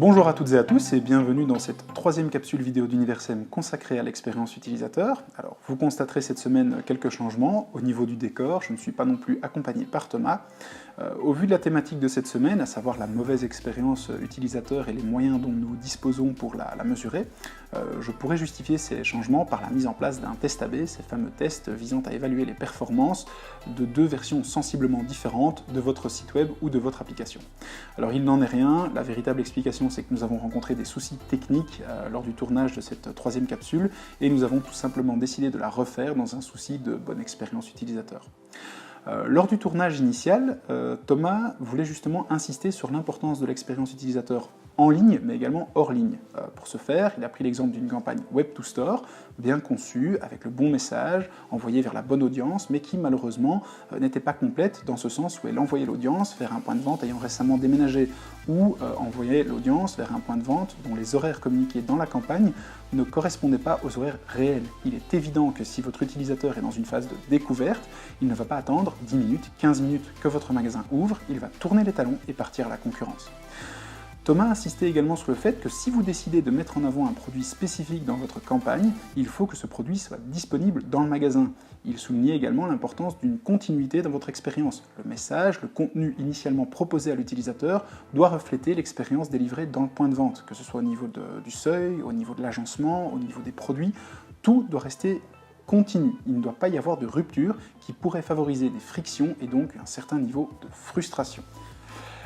Bonjour à toutes et à tous et bienvenue dans cette troisième capsule vidéo d'Universem consacrée à l'expérience utilisateur. Alors, vous constaterez cette semaine quelques changements. Au niveau du décor, je ne suis pas non plus accompagné par Thomas. Au vu de la thématique de cette semaine, à savoir la mauvaise expérience utilisateur et les moyens dont nous disposons pour la mesurer, je pourrais justifier ces changements par la mise en place d'un test AB, ces fameux tests visant à évaluer les performances de deux versions sensiblement différentes de votre site web ou de votre application. Alors il n'en est rien, la véritable explication c'est que nous avons rencontré des soucis techniques lors du tournage de cette troisième capsule et nous avons tout simplement décidé de la refaire dans un souci de bonne expérience utilisateur. Lors du tournage initial, Thomas voulait justement insister sur l'importance de l'expérience utilisateur en ligne, mais également hors ligne. Pour ce faire, il a pris l'exemple d'une campagne Web to Store, bien conçue, avec le bon message, envoyé vers la bonne audience, mais qui malheureusement n'était pas complète, dans ce sens où elle envoyait l'audience vers un point de vente ayant récemment déménagé, ou envoyait l'audience vers un point de vente dont les horaires communiqués dans la campagne ne correspondaient pas aux horaires réels. Il est évident que si votre utilisateur est dans une phase de découverte, il ne va pas attendre 10 minutes, 15 minutes que votre magasin ouvre, il va tourner les talons et partir à la concurrence. Thomas insistait également sur le fait que si vous décidez de mettre en avant un produit spécifique dans votre campagne, il faut que ce produit soit disponible dans le magasin. Il soulignait également l'importance d'une continuité dans votre expérience. Le message, le contenu initialement proposé à l'utilisateur doit refléter l'expérience délivrée dans le point de vente, que ce soit au niveau du seuil, au niveau de l'agencement, au niveau des produits, tout doit rester continu. Il ne doit pas y avoir de rupture qui pourrait favoriser des frictions et donc un certain niveau de frustration.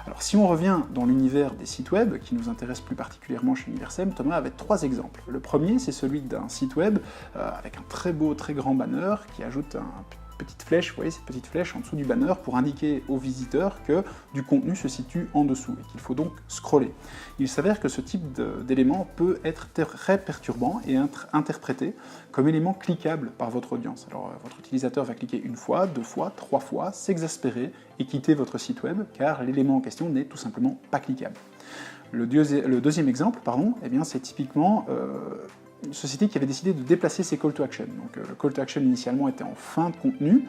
Alors si on revient dans l'univers des sites web, qui nous intéresse plus particulièrement chez Universem, Thomas avait trois exemples. Le premier, c'est celui d'un site web avec un très beau, très grand banner qui ajoute une petite flèche, vous voyez cette petite flèche en dessous du banner pour indiquer aux visiteurs que du contenu se situe en dessous et qu'il faut donc scroller. Il s'avère que ce type d'élément peut être très perturbant et être interprété comme élément cliquable par votre audience. Alors votre utilisateur va cliquer une fois, deux fois, trois fois, s'exaspérer et quitter votre site web car l'élément en question n'est tout simplement pas cliquable. Le deuxième exemple, eh bien, c'est typiquement une société qui avait décidé de déplacer ses call to action. Donc le call to action initialement était en fin de contenu.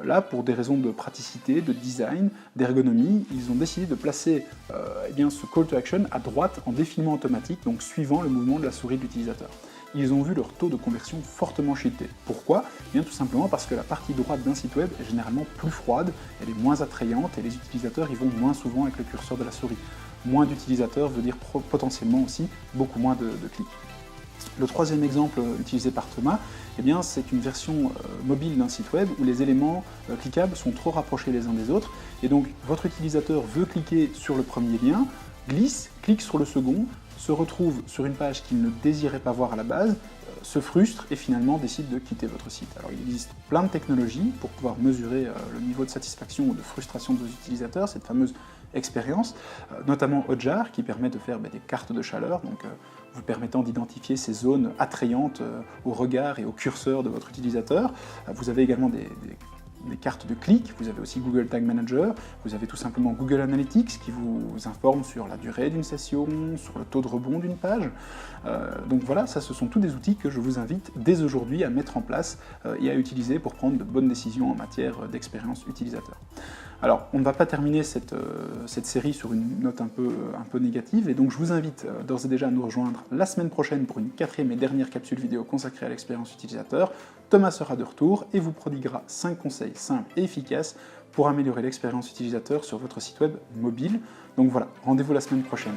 Là, pour des raisons de praticité, de design, d'ergonomie, ils ont décidé de placer ce call to action à droite en défilement automatique, donc suivant le mouvement de la souris de l'utilisateur. Ils ont vu leur taux de conversion fortement chuter. Pourquoi ? Bien tout simplement parce que la partie droite d'un site web est généralement plus froide, elle est moins attrayante et les utilisateurs y vont moins souvent avec le curseur de la souris. Moins d'utilisateurs veut dire potentiellement aussi beaucoup moins de clics. Le troisième exemple utilisé par Thomas, c'est une version mobile d'un site web où les éléments cliquables sont trop rapprochés les uns des autres, et donc votre utilisateur veut cliquer sur le premier lien, glisse, clique sur le second, se retrouve sur une page qu'il ne désirait pas voir à la base, se frustre et finalement décide de quitter votre site. Alors il existe plein de technologies pour pouvoir mesurer le niveau de satisfaction ou de frustration de vos utilisateurs, cette fameuse expérience, notamment Hotjar qui permet de faire des cartes de chaleur, donc vous permettant d'identifier ces zones attrayantes au regard et au curseur de votre utilisateur. Vous avez également des cartes de clics, vous avez aussi Google Tag Manager, vous avez tout simplement Google Analytics qui vous informe sur la durée d'une session, sur le taux de rebond d'une page. Donc voilà, ça ce sont tous des outils que je vous invite dès aujourd'hui à mettre en place et à utiliser pour prendre de bonnes décisions en matière d'expérience utilisateur. Alors, on ne va pas terminer cette série sur une note un peu négative, et donc je vous invite d'ores et déjà à nous rejoindre la semaine prochaine pour une quatrième et dernière capsule vidéo consacrée à l'expérience utilisateur. Thomas sera de retour et vous prodiguera 5 conseils simples et efficaces pour améliorer l'expérience utilisateur sur votre site web mobile. Donc voilà, rendez-vous la semaine prochaine.